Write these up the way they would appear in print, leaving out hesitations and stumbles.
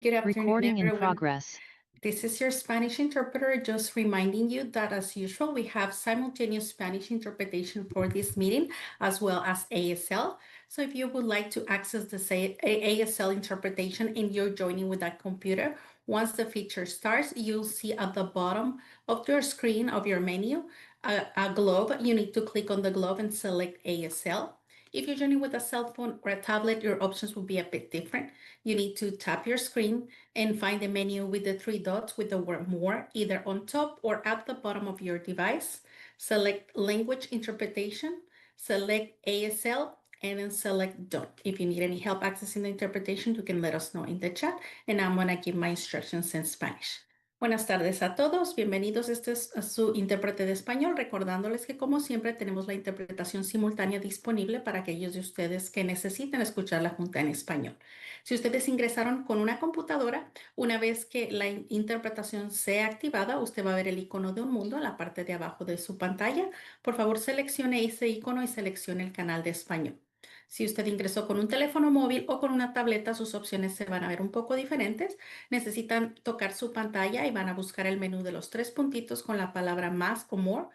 Good afternoon, Recording in everyone. progress. This is your Spanish interpreter, just reminding you that as usual, we have simultaneous Spanish interpretation for this meeting, as well as ASL. So if you would like to access the ASL interpretation and you're joining with that computer, once the feature starts, you'll see at the bottom of your screen of your menu, a globe. You need to click on the globe and select ASL. If you're joining with a cell phone or a tablet, your options will be a bit different. You need to tap your screen and find the menu with the three dots with the word more, either on top or at the bottom of your device. Select language interpretation, select ASL, and then select done. If you need any help accessing the interpretation, you can let us know in the chat, and I'm going to give my instructions in Spanish. Buenas tardes a todos, bienvenidos. Este es su intérprete de español, recordándoles que como siempre tenemos la interpretación simultánea disponible para aquellos de ustedes que necesiten escuchar la junta en español. Si ustedes ingresaron con una computadora, una vez que la interpretación sea activada, usted va a ver el icono de un mundo en la parte de abajo de su pantalla. Por favor, seleccione ese icono y seleccione el canal de español. Si usted ingresó con un teléfono móvil o con una tableta, sus opciones se van a ver un poco diferentes. Necesitan tocar su pantalla y van a buscar el menú de los tres puntitos con la palabra más o more,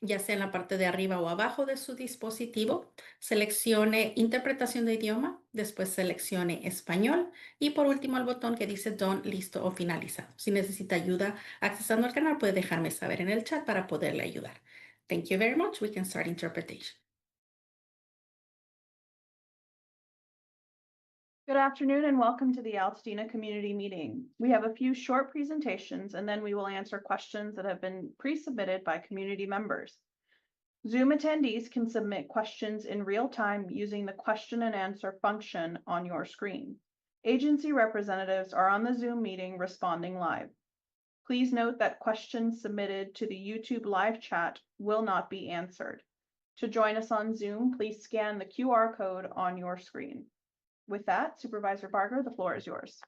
ya sea en la parte de arriba o abajo de su dispositivo. Seleccione interpretación de idioma, después seleccione español y por último el botón que dice done, listo o finalizado. Si necesita ayuda accesando al canal, puede dejarme saber en el chat para poderle ayudar. Thank you very much. We can start interpretation. Good afternoon and welcome to the Altadena Community Meeting. We have a few short presentations and then we will answer questions that have been pre-submitted by community members. Zoom attendees can submit questions in real time using the question and answer function on your screen. Agency representatives are on the Zoom meeting responding live. Please note that questions submitted to the YouTube live chat will not be answered. To join us on Zoom, please scan the QR code on your screen. With that, Supervisor Barger, the floor is yours.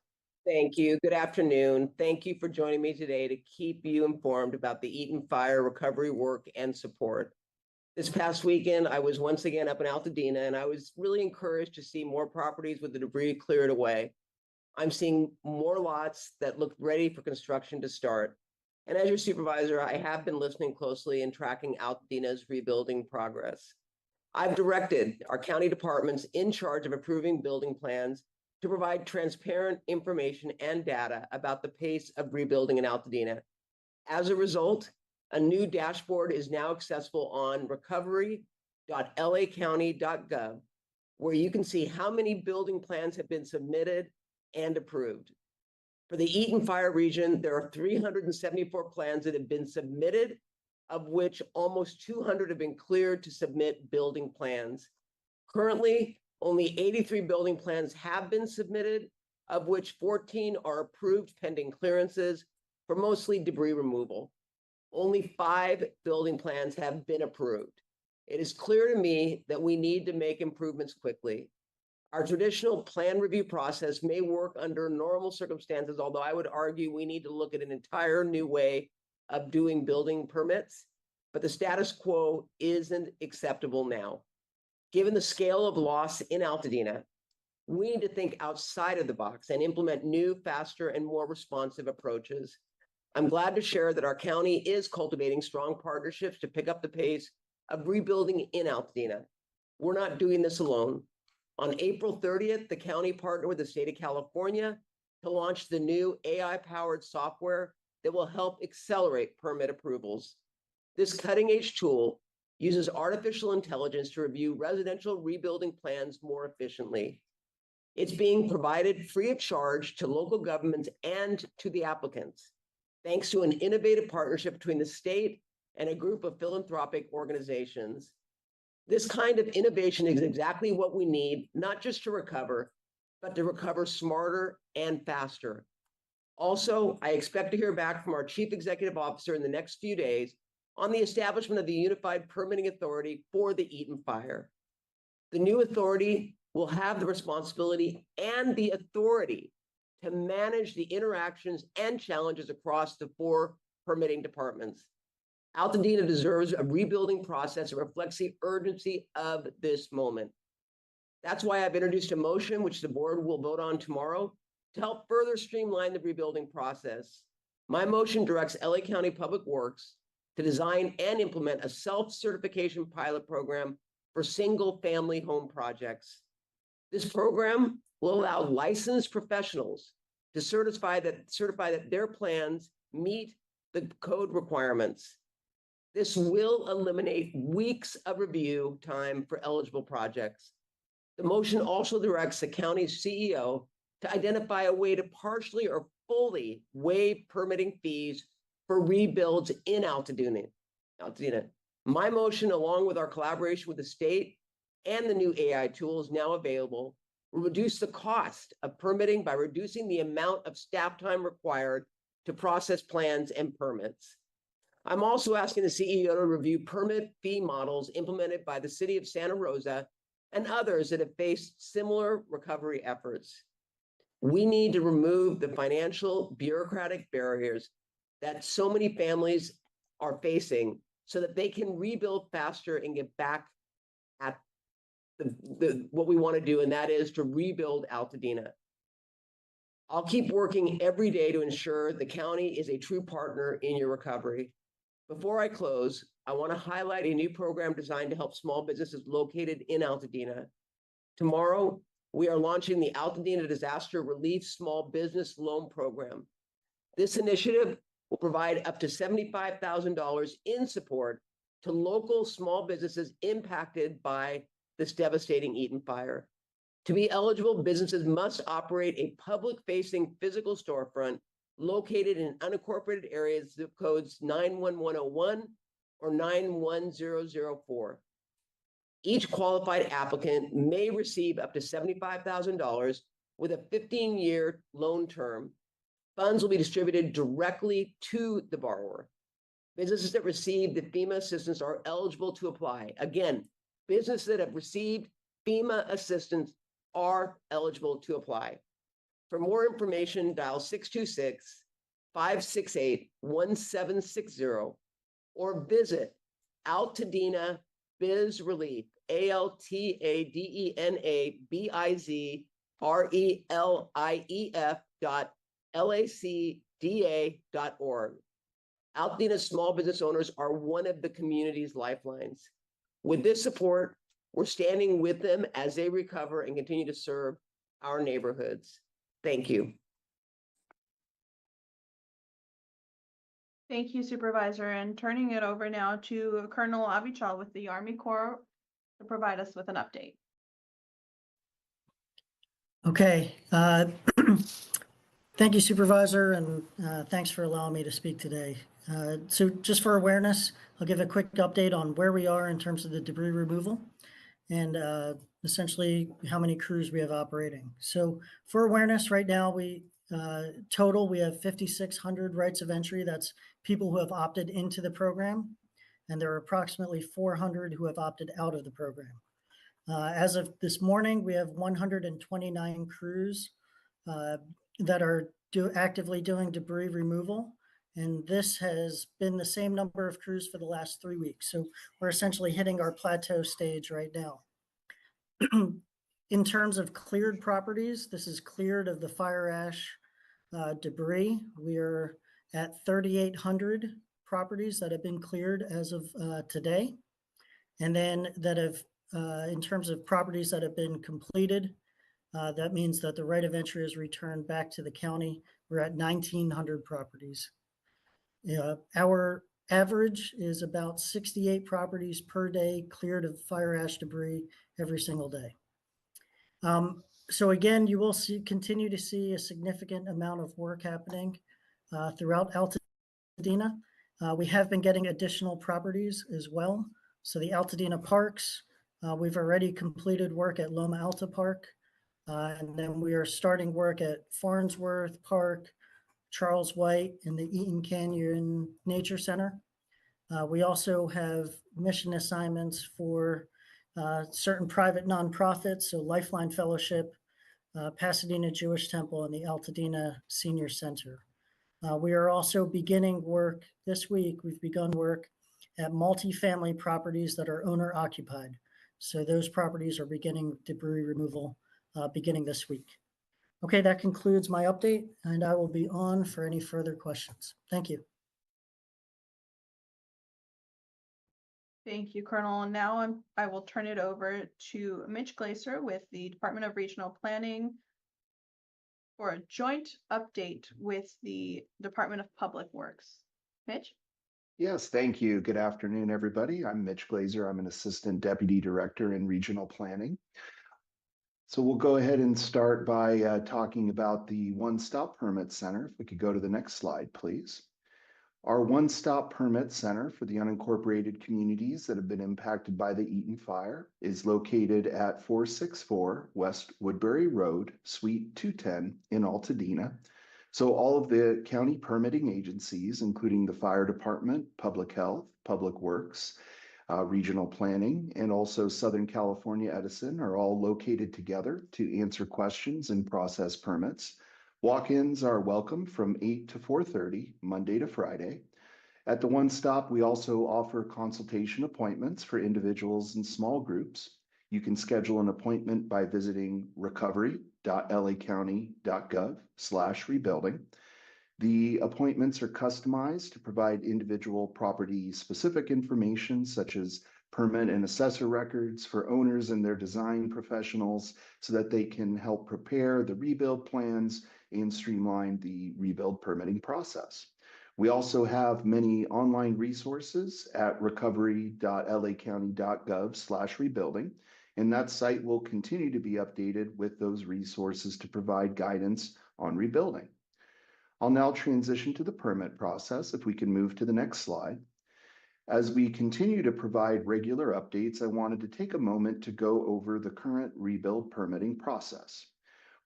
Thank you. Good afternoon. Thank you for joining me today to keep you informed about the Eaton Fire recovery work and support. This past weekend, I was once again up in Altadena, and I was really encouraged to see more properties with the debris cleared away. I'm seeing more lots that look ready for construction to start. And as your supervisor, I have been listening closely and tracking Altadena's rebuilding progress. I've directed our county departments in charge of approving building plans to provide transparent information and data about the pace of rebuilding in Altadena. As a result, a new dashboard is now accessible on recovery.lacounty.gov, where you can see how many building plans have been submitted and approved. For the Eaton Fire region, there are 374 plans that have been submitted, of which almost 200 have been cleared to submit building plans. Currently, only 83 building plans have been submitted, of which 14 are approved pending clearances for mostly debris removal. Only 5 building plans have been approved. It is clear to me that we need to make improvements quickly. Our traditional plan review process may work under normal circumstances, although I would argue we need to look at an entire new way of doing building permits, but the status quo isn't acceptable now. Given the scale of loss in Altadena, we need to think outside of the box and implement new, faster, and more responsive approaches. I'm glad to share that our county is cultivating strong partnerships to pick up the pace of rebuilding in Altadena. We're not doing this alone. On April 30th, the county partnered with the state of California to launch the new AI-powered software that will help accelerate permit approvals. This cutting-edge tool uses artificial intelligence to review residential rebuilding plans more efficiently. It's being provided free of charge to local governments and to the applicants, thanks to an innovative partnership between the state and a group of philanthropic organizations. This kind of innovation is exactly what we need, not just to recover, but to recover smarter and faster. Also, I expect to hear back from our Chief Executive Officer in the next few days on the establishment of the Unified Permitting Authority for the Eaton Fire. The new authority will have the responsibility and the authority to manage the interactions and challenges across the 4 permitting departments. Altadena deserves a rebuilding process that reflects the urgency of this moment. That's why I've introduced a motion, which the board will vote on tomorrow, To help further streamline the rebuilding process, my motion directs LA County Public Works to design and implement a self-certification pilot program for single-family home projects. This program will allow licensed professionals to certify that their plans meet the code requirements. This will eliminate weeks of review time for eligible projects. The motion also directs the county's CEO to identify a way to partially or fully waive permitting fees for rebuilds in Altadena. My motion, along with our collaboration with the state and the new AI tools now available, will reduce the cost of permitting by reducing the amount of staff time required to process plans and permits. I'm also asking the CEO to review permit fee models implemented by the city of Santa Rosa and others that have faced similar recovery efforts. We need to remove the financial bureaucratic barriers that so many families are facing so that they can rebuild faster and get back at what we want to do, and that is to rebuild Altadena. I'll keep working every day to ensure the county is a true partner in your recovery. Before I close, I want to highlight a new program designed to help small businesses located in Altadena. Tomorrow, we are launching the Altadena Disaster Relief Small Business Loan Program. This initiative will provide up to $75,000 in support to local small businesses impacted by this devastating Eaton Fire. To be eligible, businesses must operate a public-facing physical storefront located in unincorporated areas, zip codes 91101 or 91004. Each qualified applicant may receive up to $75,000 with a 15-year loan term. Funds will be distributed directly to the borrower. Businesses that receive the FEMA assistance are eligible to apply. Again, businesses that have received FEMA assistance are eligible to apply. For more information, dial 626-568-1760 or visit Altadena Biz Relief, ALTADENA-BIZRELIEF.LACDA.org. Altadena small business owners are one of the community's lifelines. With this support, we're standing with them as they recover and continue to serve our neighborhoods. Thank you. Thank you, Supervisor. And turning it over now to Colonel Avichal with the Army Corps to provide us with an update. Okay. Thank you, Supervisor, and thanks for allowing me to speak today. So just for awareness, I'll give a quick update on where we are in terms of the debris removal and essentially how many crews we have operating. So for awareness, right now, we have 5,600 rights of entry. That's people who have opted into the program, and there are approximately 400 who have opted out of the program. As of this morning, we have 129 crews that are actively doing debris removal. And this has been the same number of crews for the last 3 weeks. So we're essentially hitting our plateau stage right now. In terms of cleared properties, this is cleared of the fire ash debris. We are at 3,800 properties that have been cleared as of today. And then that have, in terms of properties that have been completed, that means that the right of entry is returned back to the county. We're at 1,900 properties. Our average is about 68 properties per day cleared of fire ash debris every single day. So again, you will continue to see a significant amount of work happening throughout Altadena. We have been getting additional properties as well. So the Altadena parks, we've already completed work at Loma Alta Park, and then we are starting work at Farnsworth Park, Charles White, and the Eaton Canyon Nature Center. We also have mission assignments for certain private nonprofits, so Lifeline Fellowship, Pasadena Jewish Temple, and the Altadena Senior Center. We are also beginning work this week. We've begun work at multifamily properties that are owner occupied. So those properties are beginning debris removal beginning this week. Okay, that concludes my update, and I will be on for any further questions. Thank you. Thank you, Colonel. And now I will turn it over to Mitch Glaser with the Department of Regional Planning for a joint update with the Department of Public Works. Mitch? Yes, thank you. Good afternoon, everybody. I'm Mitch Glaser. I'm an Assistant Deputy Director in Regional Planning. So we'll go ahead and start by talking about the One-Stop Permit Center. If we could go to the next slide, please. Our One-Stop Permit Center for the unincorporated communities that have been impacted by the Eaton Fire is located at 464 West Woodbury Road, Suite 210 in Altadena. So all of the county permitting agencies, including the Fire Department, Public Health, Public Works, Regional Planning, and also Southern California Edison are all located together to answer questions and process permits. Walk-ins are welcome from 8 to 4:30, Monday to Friday. At the One Stop, we also offer consultation appointments for individuals and small groups. You can schedule an appointment by visiting recovery.lacounty.gov/rebuilding. The appointments are customized to provide individual property-specific information such as permit and assessor records for owners and their design professionals so that they can help prepare the rebuild plans and streamline the rebuild permitting process. We also have many online resources at recovery.lacounty.gov/rebuilding, and that site will continue to be updated with those resources to provide guidance on rebuilding. I'll now transition to the permit process. If we can move to the next slide. As we continue to provide regular updates, I wanted to take a moment to go over the current rebuild permitting process.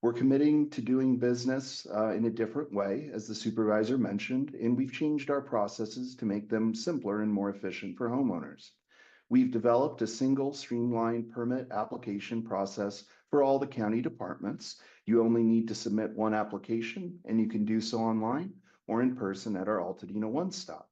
We're committing to doing business in a different way, as the supervisor mentioned, and we've changed our processes to make them simpler and more efficient for homeowners. We've developed a single streamlined permit application process for all the county departments. You only need to submit one application, and you can do so online or in person at our Altadena One Stop.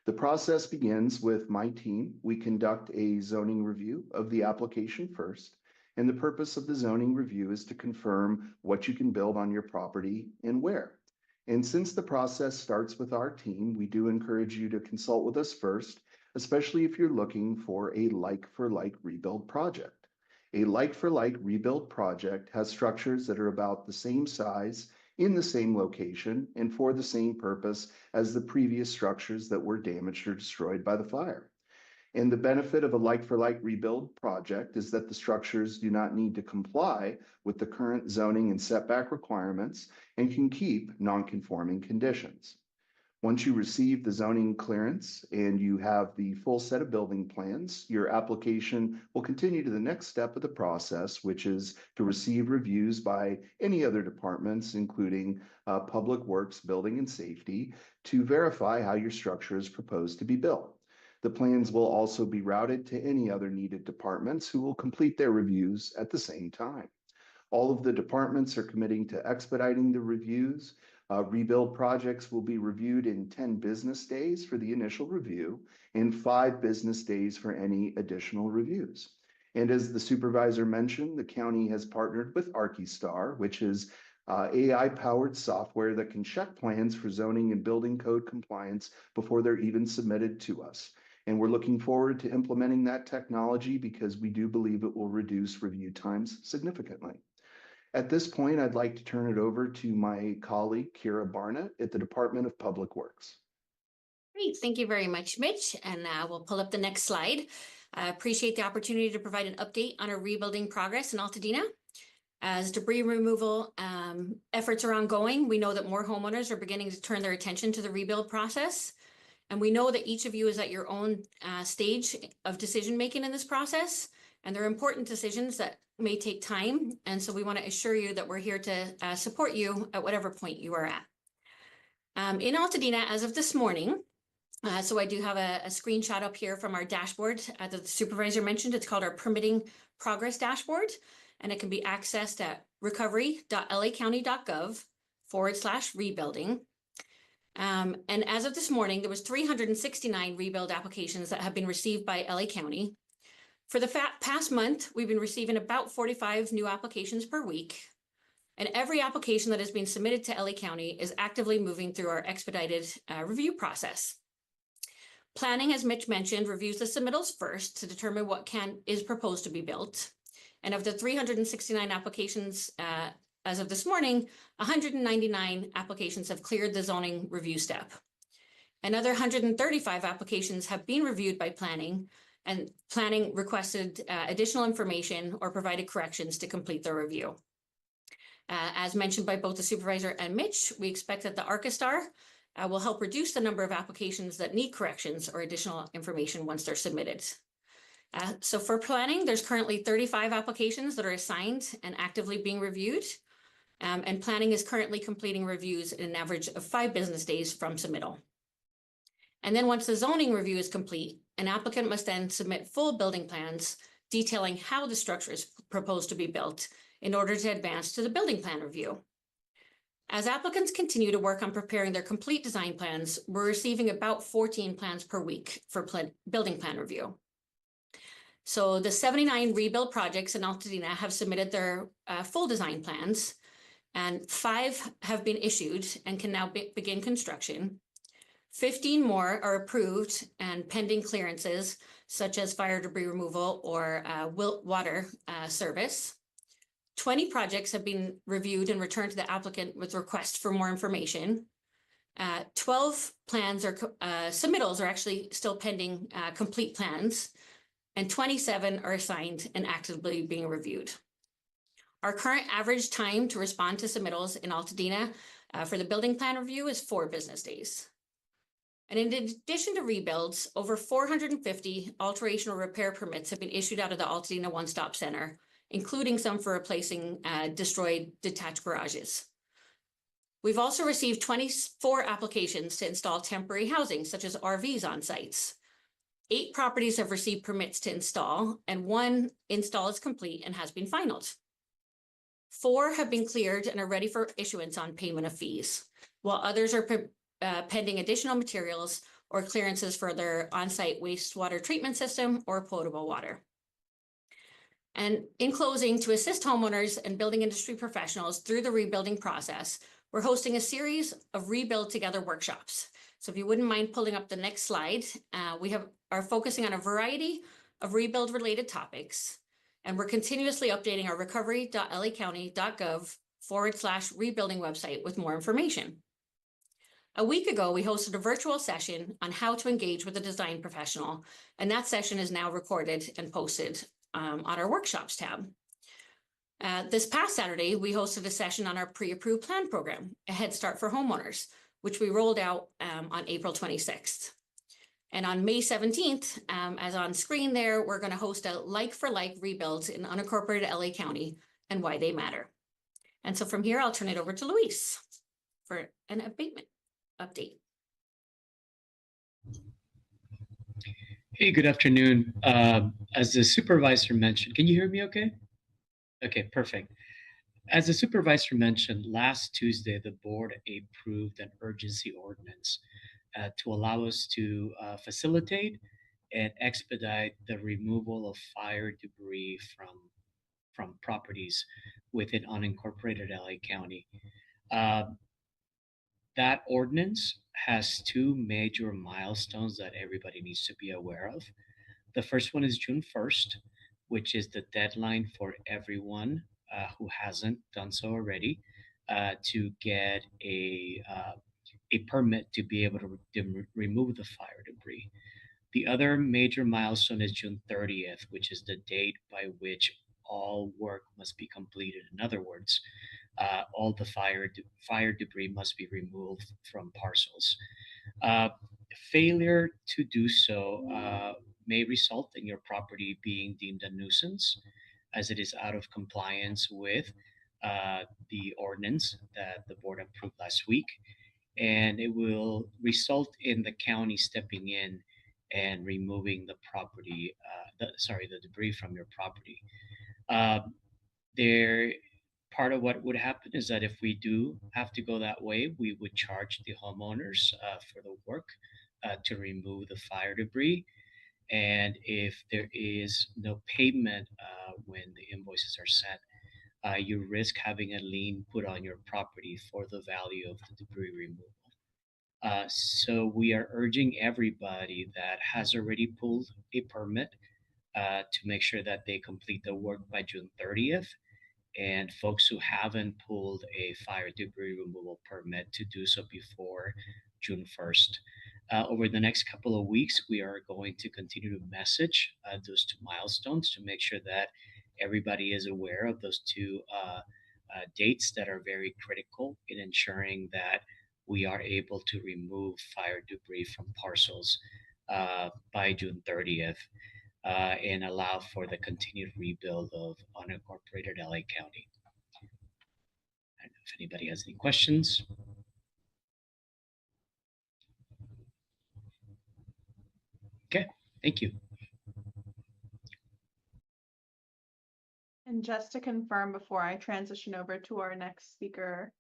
The process begins with my team. We conduct a zoning review of the application first, and the purpose of the zoning review is to confirm what you can build on your property and where. And since the process starts with our team, we do encourage you to consult with us first, especially if you're looking for a like-for-like rebuild project. A like-for-like rebuild project has structures that are about the same size, in the same location, and for the same purpose as the previous structures that were damaged or destroyed by the fire. And the benefit of a like-for-like rebuild project is that the structures do not need to comply with the current zoning and setback requirements and can keep non-conforming conditions. Once you receive the zoning clearance and you have the full set of building plans, your application will continue to the next step of the process, which is to receive reviews by any other departments, including Public Works, Building and Safety, to verify how your structure is proposed to be built. The plans will also be routed to any other needed departments who will complete their reviews at the same time. All of the departments are committing to expediting the reviews. Rebuild projects will be reviewed in 10 business days for the initial review and 5 business days for any additional reviews. And as the supervisor mentioned, the county has partnered with ArchiStar, which is AI-powered software that can check plans for zoning and building code compliance before they're even submitted to us. And we're looking forward to implementing that technology because we do believe it will reduce review times significantly. At this point, I'd like to turn it over to my colleague, Kira Barnett at the Department of Public Works. Great, thank you very much, Mitch. And we'll pull up the next slide. I appreciate the opportunity to provide an update on our rebuilding progress in Altadena. As debris removal efforts are ongoing, we know that more homeowners are beginning to turn their attention to the rebuild process. And we know that each of you is at your own stage of decision-making in this process. And they're important decisions that may take time. And so we want to assure you that we're here to support you at whatever point you are at. In Altadena, as of this morning, so I do have a screenshot up here from our dashboard that the supervisor mentioned. It's called our permitting progress dashboard, and it can be accessed at recovery.lacounty.gov/rebuilding. And as of this morning, there was 369 rebuild applications that have been received by LA County. For the past month, we've been receiving about 45 new applications per week. And every application that has been submitted to LA County is actively moving through our expedited review process. Planning, as Mitch mentioned, reviews the submittals first to determine what is proposed to be built. And of the 369 applications as of this morning, 199 applications have cleared the zoning review step. Another 135 applications have been reviewed by planning, and planning requested additional information or provided corrections to complete the review. As mentioned by both the supervisor and Mitch, we expect that the ArcaStar will help reduce the number of applications that need corrections or additional information once they're submitted. So for planning, there's currently 35 applications that are assigned and actively being reviewed. And planning is currently completing reviews in an average of 5 business days from submittal. And then once the zoning review is complete, an applicant must then submit full building plans detailing how the structure is proposed to be built in order to advance to the building plan review. As applicants continue to work on preparing their complete design plans, we're receiving about 14 plans per week for building plan review. So the 79 rebuild projects in Altadena have submitted their full design plans, and 5 have been issued and can now begin construction. 15 more are approved and pending clearances, such as fire debris removal or water service. 20 projects have been reviewed and returned to the applicant with requests for more information. 12 plans or submittals are actually still pending complete plans, and 27 are assigned and actively being reviewed. Our current average time to respond to submittals in Altadena for the building plan review is 4 business days. And in addition to rebuilds, over 450 alteration or repair permits have been issued out of the Altadena One Stop Center, including some for replacing destroyed detached garages. We've also received 24 applications to install temporary housing, such as RVs on sites. 8 properties have received permits to install, and 1 install is complete and has been finalized. 4 have been cleared and are ready for issuance on payment of fees, while others are pending additional materials or clearances for their on-site wastewater treatment system or potable water. And in closing, to assist homeowners and building industry professionals through the rebuilding process, we're hosting a series of Rebuild Together workshops. So if you wouldn't mind pulling up the next slide, we are focusing on a variety of rebuild-related topics, and we're continuously updating our recovery.lacounty.gov /rebuilding website with more information. A week ago, we hosted a virtual session on how to engage with a design professional, and that session is now recorded and posted on our workshops tab. This past Saturday, we hosted a session on our pre-approved plan program, a Head Start for homeowners, which we rolled out on April 26th. And on May 17th, as on screen there, we're going to host a like-for-like rebuilds in unincorporated LA County and why they matter. And so from here, I'll turn it over to Luis for an abatement update. Hey, good afternoon. As the supervisor mentioned, can you hear me okay? Okay, perfect. As the supervisor mentioned, last Tuesday, the board approved an urgency ordinance to allow us to facilitate and expedite the removal of fire debris from properties within unincorporated LA County. That ordinance has 2 major milestones that everybody needs to be aware of. The first one is June 1st, which is the deadline for everyone who hasn't done so already to get a permit to be able to remove the fire debris. The other major milestone is June 30th, which is the date by which all work must be completed. In other words, all the fire debris must be removed from parcels. Failure to do so may result in your property being deemed a nuisance, as it is out of compliance with the ordinance that the board approved last week, and it will result in the county stepping in and removing the property, the debris from your property. Part of what would happen is that if we do have to go that way, we would charge the homeowners for the work to remove the fire debris. And if there is no payment when the invoices are sent, you risk having a lien put on your property for the value of the debris removal. So we are urging everybody that has already pulled a permit to make sure that they complete the work by June 30th. And folks who haven't pulled a fire debris removal permit to do so before June 1st. Over the next couple of weeks, we are going to continue to message those two milestones to make sure that everybody is aware of those two dates that are very critical in ensuring that we are able to remove fire debris from parcels by June 30th. And allow for the continued rebuild of unincorporated LA County. I don't know if anybody has any questions. Okay, thank you. And just to confirm before I transition over to our next speaker,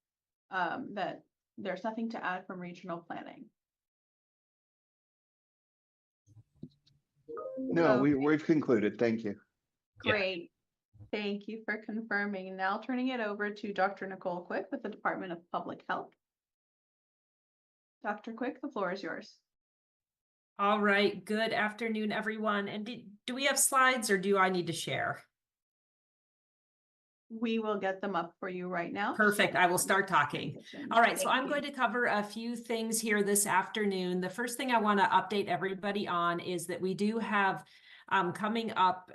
that there's nothing to add from regional planning. No, we've concluded. Thank you. Great. Thank you for confirming. Now turning it over to Dr. Nicole Quick with the Department of Public Health. Dr. Quick, the floor is yours. All right. Good afternoon, everyone. And do we have slides or do I need to share? We will get them up for you right now. Perfect. I will start talking. All right. So I'm Thank you. going to cover a few things here this afternoon. The first thing I want to update everybody on is that we do have coming up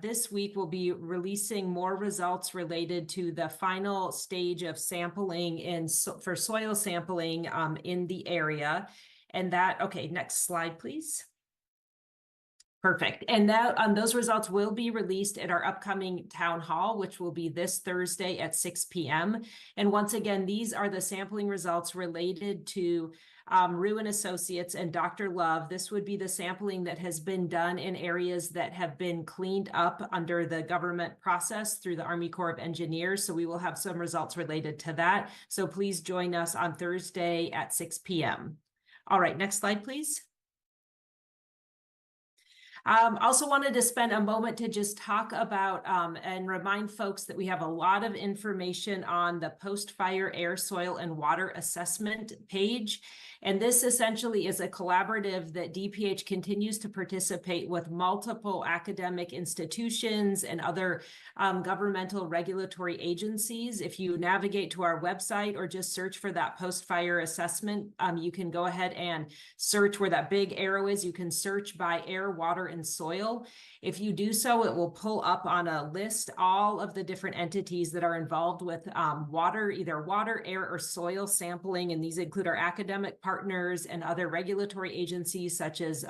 this week, we'll be releasing more results related to the final stage of sampling for soil sampling in the area. And that, okay, next slide, please. Perfect. And that those results will be released at our upcoming town hall, which will be this Thursday at 6 p.m. And once again, these are the sampling results related to Rue and Associates and Dr. Love. This would be the sampling that has been done in areas that have been cleaned up under the government process through the Army Corps of Engineers. So we will have some results related to that. So please join us on Thursday at 6 p.m. All right, next slide, please. Also wanted to spend a moment to just talk about and remind folks that we have a lot of information on the post-fire air, soil, and water assessment page. And this essentially is a collaborative that DPH continues to participate with multiple academic institutions and other governmental regulatory agencies. If you navigate to our website or just search for that post-fire assessment, you can go ahead and search where that big arrow is. You can search by air, water, and soil. If you do so, it will pull up on a list all of the different entities that are involved with water, either water, air, or soil sampling. And these include our academic partners and other regulatory agencies such as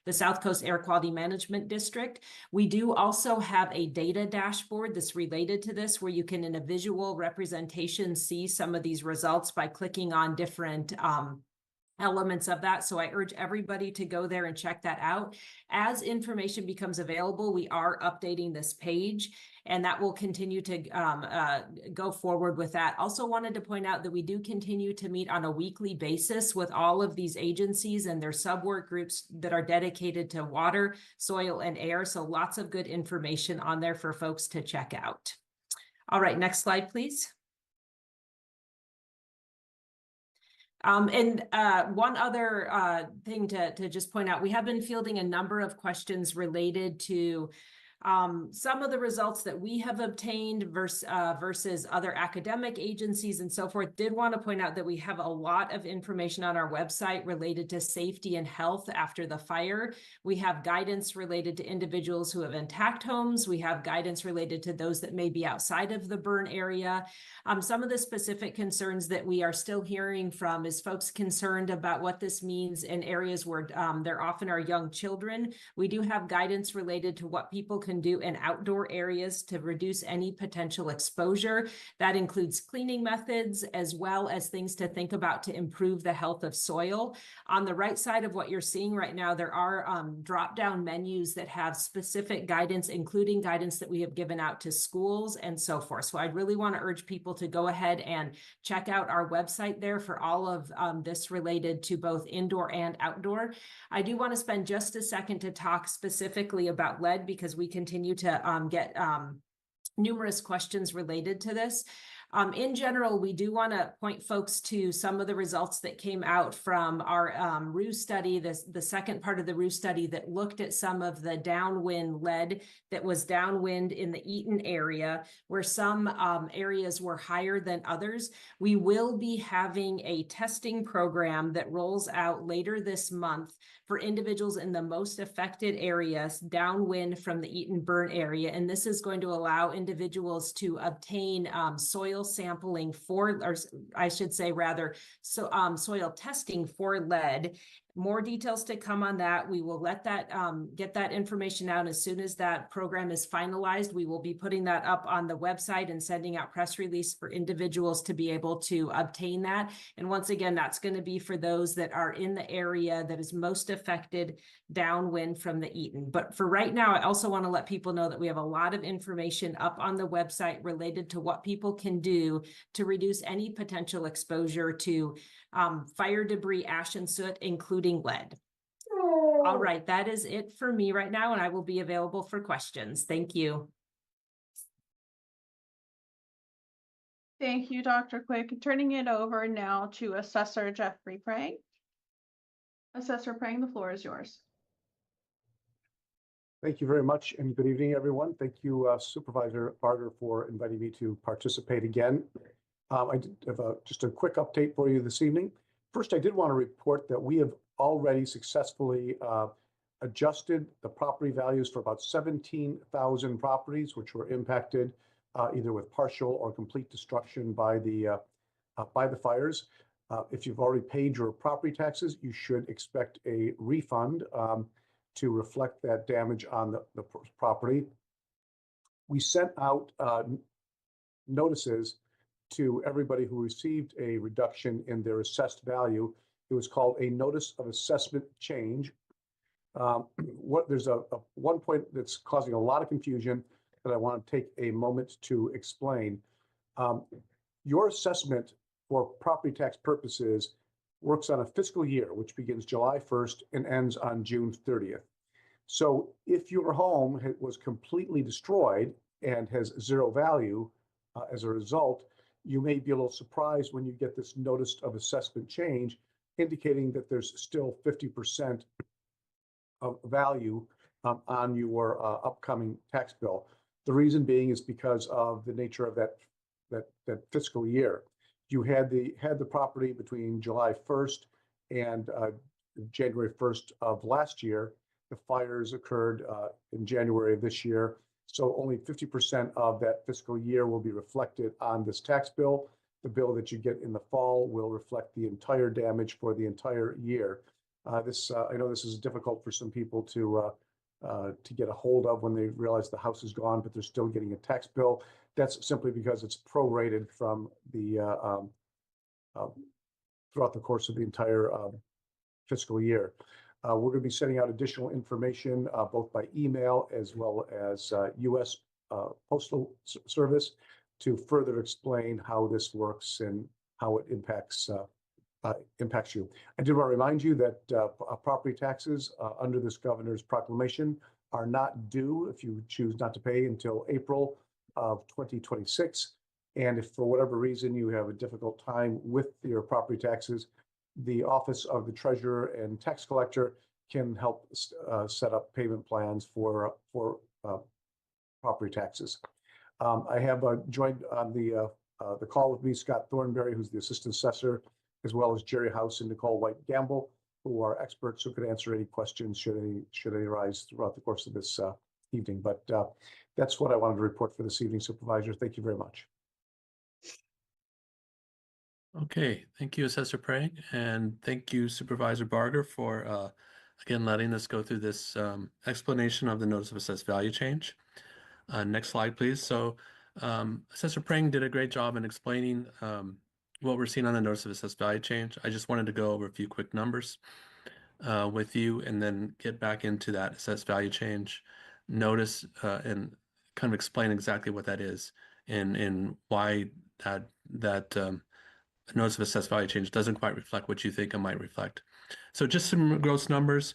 the South Coast Air Quality Management District. We do also have a data dashboard that's related to this, where you can, in a visual representation, see some of these results by clicking on different elements of that. So I urge everybody to go there and check that out. As information becomes available, we are updating this page, and that will continue to go forward with that. Also wanted to point out that we do continue to meet on a weekly basis with all of these agencies and their sub-work groups that are dedicated to water, soil, and air. So lots of good information on there for folks to check out. All right, next slide, please. One other thing to just point out, we have been fielding a number of questions related to some of the results that we have obtained versus other academic agencies and so forth. Did want to point out that we have a lot of information on our website related to safety and health after the fire. We have guidance related to individuals who have intact homes. We have guidance related to those that may be outside of the burn area. Some of the specific concerns that we are still hearing from is folks concerned about what this means in areas where there often are young children. We do have guidance related to what people can do in outdoor areas to reduce any potential exposure. That includes cleaning methods as well as things to think about to improve the health of soil. On the right side of what you're seeing right now, there are drop-down menus that have specific guidance, including guidance that we have given out to schools and so forth. So I really want to urge people to go ahead and check out our website there for all of this related to both indoor and outdoor. I do want to spend just a second to talk specifically about lead, because we continue to get numerous questions related to this. In general, we do want to point folks to some of the results that came out from our RUE study, the second part of the RUE study that looked at some of the downwind lead that was downwind in the Eaton area, where some areas were higher than others. We will be having a testing program that rolls out later this month for individuals in the most affected areas downwind from the Eaton burn area. And this is going to allow individuals to obtain soil sampling for, or I should say rather, soil testing for lead. More details to come on that. We will let that get that information out as soon as that program is finalized. We will be putting that up on the website and sending out press release for individuals to be able to obtain that. And once again, that's going to be for those that are in the area that is most affected downwind from the Eaton. But for right now, I also want to let people know that we have a lot of information up on the website related to what people can do to reduce any potential exposure to fire debris, ash, and soot, including lead. All right, that is it for me right now, and I will be available for questions. Thank you. Thank you, Dr. Quick. Turning it over now to Assessor Jeffrey Prang. Assessor Prang, the floor is yours. Thank you very much, and good evening, everyone. Thank you, Supervisor Barger, for inviting me to participate again. I did have just a quick update for you this evening. First, I did want to report that we have already successfully adjusted the property values for about 17,000 properties, which were impacted either with partial or complete destruction by the fires. If you've already paid your property taxes, you should expect a refund to reflect that damage on the property. We sent out notices to everybody who received a reduction in their assessed value. It was called a notice of assessment change. There's one point that's causing a lot of confusion that I want to take a moment to explain. Your assessment for property tax purposes works on a fiscal year, which begins July 1st and ends on June 30th. So if your home was completely destroyed and has zero value as a result, you may be a little surprised when you get this notice of assessment change, indicating that there's still 50% of value on your upcoming tax bill. The reason being is because of the nature of that fiscal year. You had the property between July 1st and January 1st of last year. The fires occurred in January of this year. So only 50% of that fiscal year will be reflected on this tax bill. The bill that you get in the fall will reflect the entire damage for the entire year. I know this is difficult for some people to get a hold of when they realize the house is gone, but they're still getting a tax bill. That's simply because it's prorated from the throughout the course of the entire fiscal year. We're going to be sending out additional information both by email as well as U.S. Postal Service to further explain how this works and how it impacts you. I did want to remind you that property taxes under this governor's proclamation are not due if you choose not to pay until April of 2026. And if for whatever reason you have a difficult time with your property taxes, the Office of the Treasurer and Tax Collector can help set up payment plans for property taxes. I have joined on the call with me Scott Thornberry, who's the Assistant Assessor, as well as Jerry House and Nicole White Gamble, who are experts who could answer any questions should any arise throughout the course of this evening. But that's what I wanted to report for this evening, Supervisor. Thank you very much. Okay, thank you, Assessor Prang, and thank you, Supervisor Barger, for again letting us go through this explanation of the notice of assessed value change. Next slide, please. So Assessor Prang did a great job in explaining what we're seeing on the notice of assessed value change. I just wanted to go over a few quick numbers with you and then get back into that assessed value change notice and kind of explain exactly what that is and why that notice of assessed value change doesn't quite reflect what you think it might reflect. So just some gross numbers.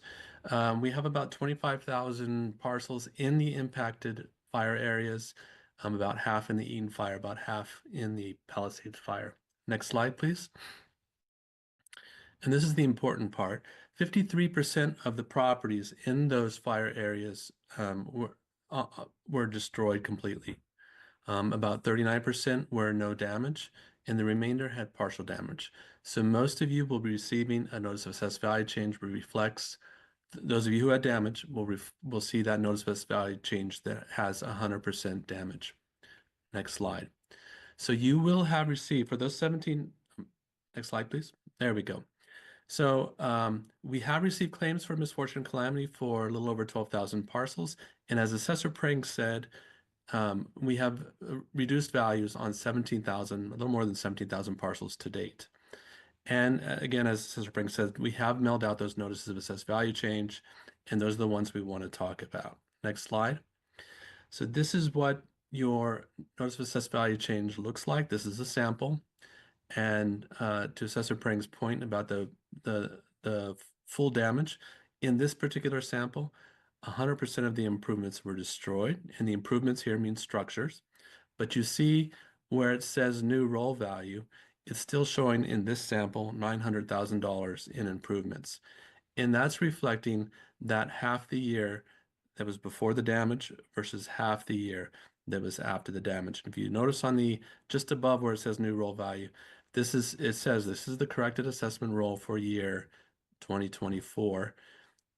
We have about 25,000 parcels in the impacted fire areas. about half in the Eaton Fire, about half in the Palisades Fire. Next slide, please. And this is the important part. 53% of the properties in those fire areas were destroyed completely. About 39% were no damage, and the remainder had partial damage. So most of you will be receiving a notice of assessed value change which reflects, those of you who had damage will see that notice of assessed value change that has 100% damage. Next slide. So you will have received, for those 17, next slide, please. There we go. So we have received claims for misfortune and calamity for a little over 12,000 parcels. And as Assessor Pring said, we have reduced values on 17,000, a little more than 17,000 parcels to date. And again, as Assessor Pring said, we have mailed out those notices of assessed value change, and those are the ones we want to talk about. Next slide. So this is what your notice of assessed value change looks like. This is a sample. And to Assessor Pring's point about the full damage, in this particular sample, 100% of the improvements were destroyed. And the improvements here mean structures. But you see where it says new roll value, it's still showing in this sample $900,000 in improvements. And that's reflecting that half the year that was before the damage versus half the year that was after the damage. If you notice on the just above where it says new roll value, it says this is the corrected assessment roll for year 2024.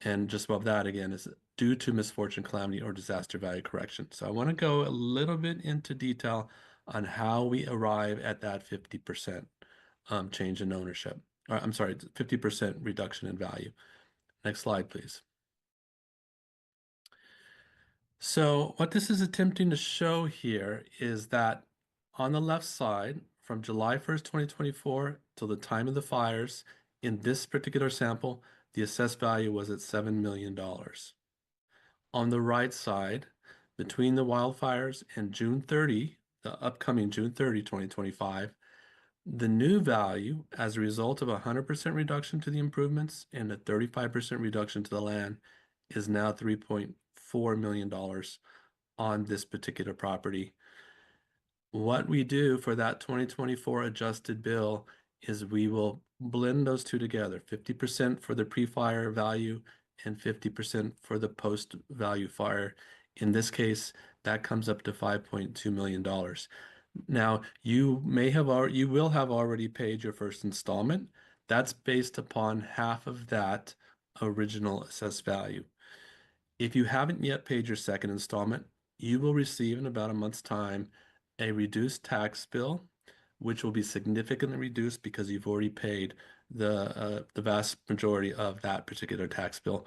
And just above that again is due to misfortune, calamity, or disaster value correction. So I want to go a little bit into detail on how we arrive at that 50% change in ownership. Or, I'm sorry, 50% reduction in value. Next slide, please. So what this is attempting to show here is that on the left side, from July 1st, 2024 till the time of the fires, in this particular sample, the assessed value was at $7 million. On the right side, between the wildfires and June 30, the upcoming June 30, 2025, the new value as a result of a 100% reduction to the improvements and a 35% reduction to the land is now $3.4 million on this particular property. What we do for that 2024 adjusted bill is we will blend those two together, 50% for the pre-fire value and 50% for the post-value fire. In this case, that comes up to $5.2 million. Now, you will have already paid your first installment. That's based upon half of that original assessed value. If you haven't yet paid your second installment, you will receive in about a month's time a reduced tax bill, which will be significantly reduced because you've already paid the vast majority of that particular tax bill.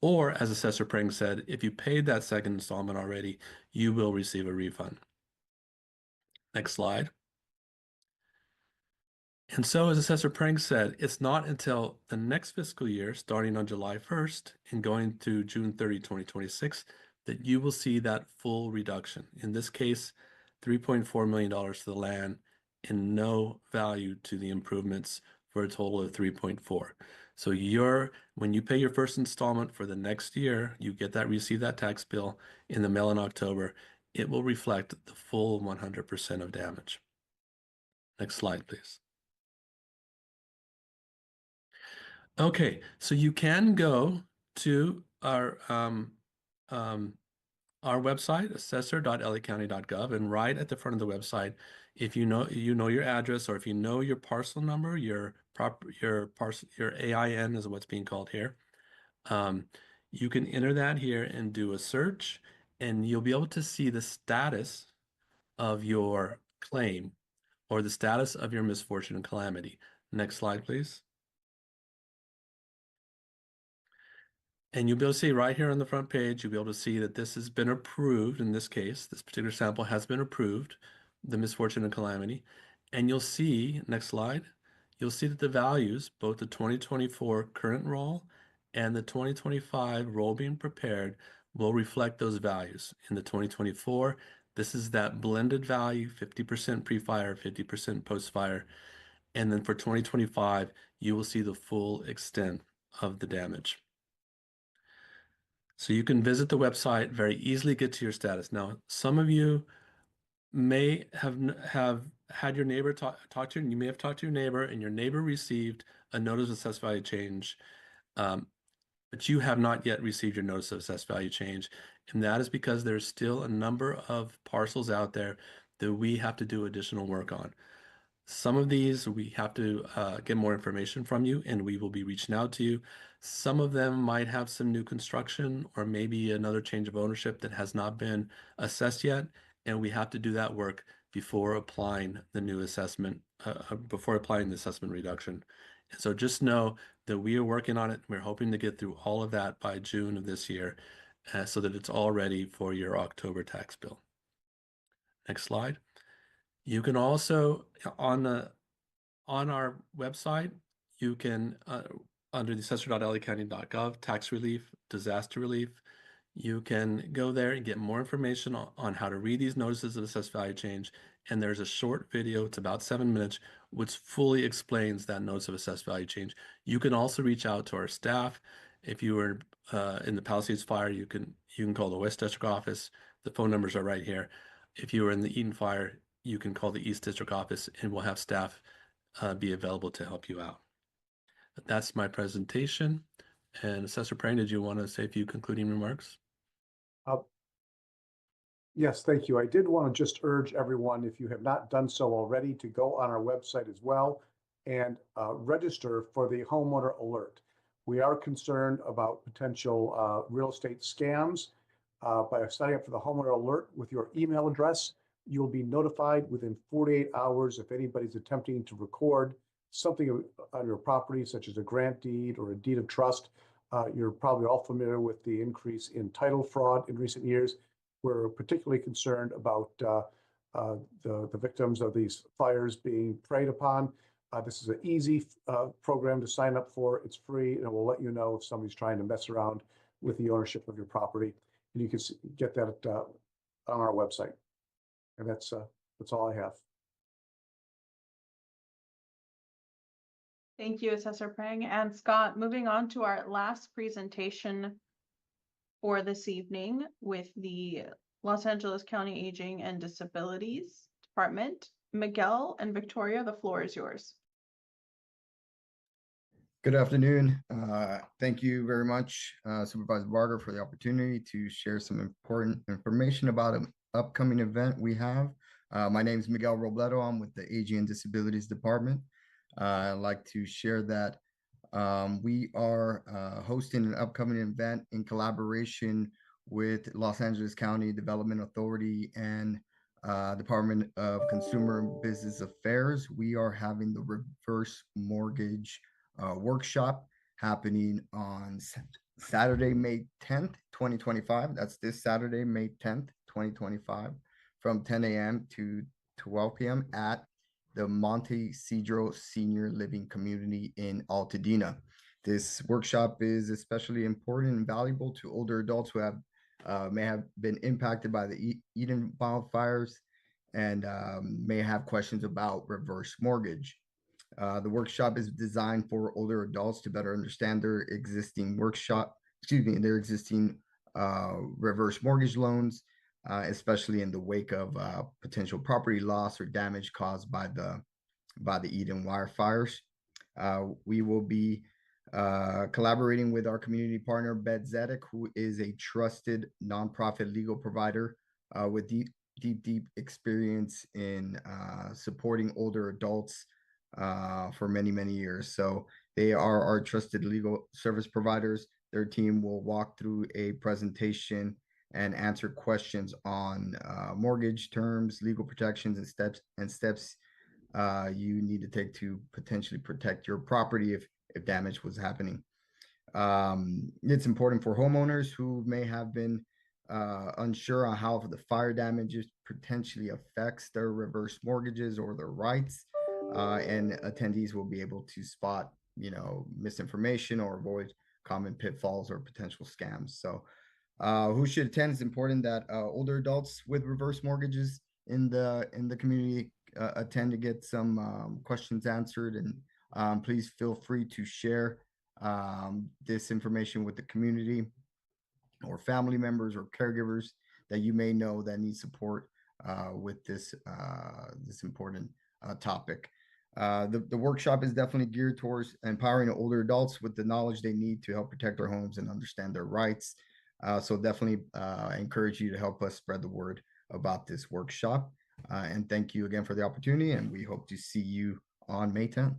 Or, as Assessor Pring said, if you paid that second installment already, you will receive a refund. Next slide. And so, as Assessor Pring said, it's not until the next fiscal year, starting on July 1st and going to June 30, 2026, that you will see that full reduction. In this case, $3.4 million to the land and no value to the improvements for a total of 3.4. So when you pay your first installment for the next year, you receive that tax bill in the mail in October, it will reflect the full 100% of damage. Next slide, please. Okay, so you can go to our website, assessor.lacounty.gov, and right at the front of the website, if you know your address, or if you know your parcel number, your AIN is what's being called here, you can enter that here and do a search, and you'll be able to see the status of your claim or the status of your misfortune and calamity. Next slide, please. And you'll be able to see right here on the front page, you'll be able to see that this has been approved. In this case, this particular sample has been approved, the misfortune and calamity. And you'll see, next slide, you'll see that the values, both the 2024 current roll and the 2025 roll being prepared, will reflect those values. In the 2024, this is that blended value, 50% pre-fire, 50% post-fire. And then for 2025, you will see the full extent of the damage. So you can visit the website, very easily get to your status. Now, some of you may have had your neighbor talk to you. You may have talked to your neighbor, and your neighbor received a notice of assessed value change, but you have not yet received your notice of assessed value change, and that is because there's still a number of parcels out there that we have to do additional work on. Some of these we have to get more information from you, and we will be reaching out to you. Some of them might have some new construction or maybe another change of ownership that has not been assessed yet, and we have to do that work before applying the new assessment, before applying the assessment reduction. And so just know that we are working on it. We're hoping to get through all of that by June of this year, so that it's all ready for your October tax bill. Next slide. You can also, on our website, you can, under the assessor.lacounty.gov, tax relief, disaster relief, you can go there and get more information on how to read these notices of assessed value change. And there's a short video, it's about 7 minutes, which fully explains that notice of assessed value change. You can also reach out to our staff. If you were in the Palisades Fire, you can call the West District office. The phone numbers are right here. If you were in the Eaton Fire, you can call the East District office, and we'll have staff be available to help you out. That's my presentation. And Assessor Prang, did you want to say a few concluding remarks? Yes, thank you. I did want to just urge everyone, if you have not done so already, to go on our website as well and register for the homeowner alert. We are concerned about potential real estate scams. By signing up for the homeowner alert with your email address, you'll be notified within 48 hours if anybody's attempting to record something on your property, such as a grant deed or a deed of trust. You're probably all familiar with the increase in title fraud in recent years. We're particularly concerned about the victims of these fires being preyed upon. This is an easy program to sign up for. It's free, and it will let you know if somebody's trying to mess around with the ownership of your property. And you can get that on our website. And that's all I have. Thank you, Assessor Prang. And Scott, moving on to our last presentation for this evening with the Los Angeles County Aging and Disabilities Department. Miguel and Victoria, the floor is yours. Good afternoon. Thank you very much, Supervisor Barger, for the opportunity to share some important information about an upcoming event we have. My name is Miguel Robledo. I'm with the Aging and Disabilities Department. I'd like to share that we are hosting an upcoming event in collaboration with Los Angeles County Development Authority and Department of Consumer and Business Affairs. We are having the reverse mortgage workshop happening on Saturday, May 10th, 2025. That's this Saturday, May 10th, 2025, from 10 a.m. to 12 p.m. at the Monte Cedro Senior Living Community in Altadena. This workshop is especially important and valuable to older adults who may have been impacted by the Eaton wildfires and may have questions about reverse mortgage. The workshop is designed for older adults to better understand their existing reverse mortgage loans, especially in the wake of potential property loss or damage caused by the Eaton wildfires. We will be collaborating with our community partner, Bedzedek, who is a trusted nonprofit legal provider with deep experience in supporting older adults for many years. So they are our trusted legal service providers. Their team will walk through a presentation and answer questions on mortgage terms, legal protections, and steps you need to take to potentially protect your property if damage was happening. It's important for homeowners who may have been unsure on how the fire damages potentially affects their reverse mortgages or their rights, and attendees will be able to spot, misinformation or avoid common pitfalls or potential scams. So who should attend? It's important that older adults with reverse mortgages in the community attend to get some questions answered, and please feel free to share this information with the community or family members or caregivers that you may know that need support with this important topic. The workshop is definitely geared towards empowering older adults with the knowledge they need to help protect their homes and understand their rights. So definitely I encourage you to help us spread the word about this workshop. And thank you again for the opportunity, and we hope to see you on May 10th.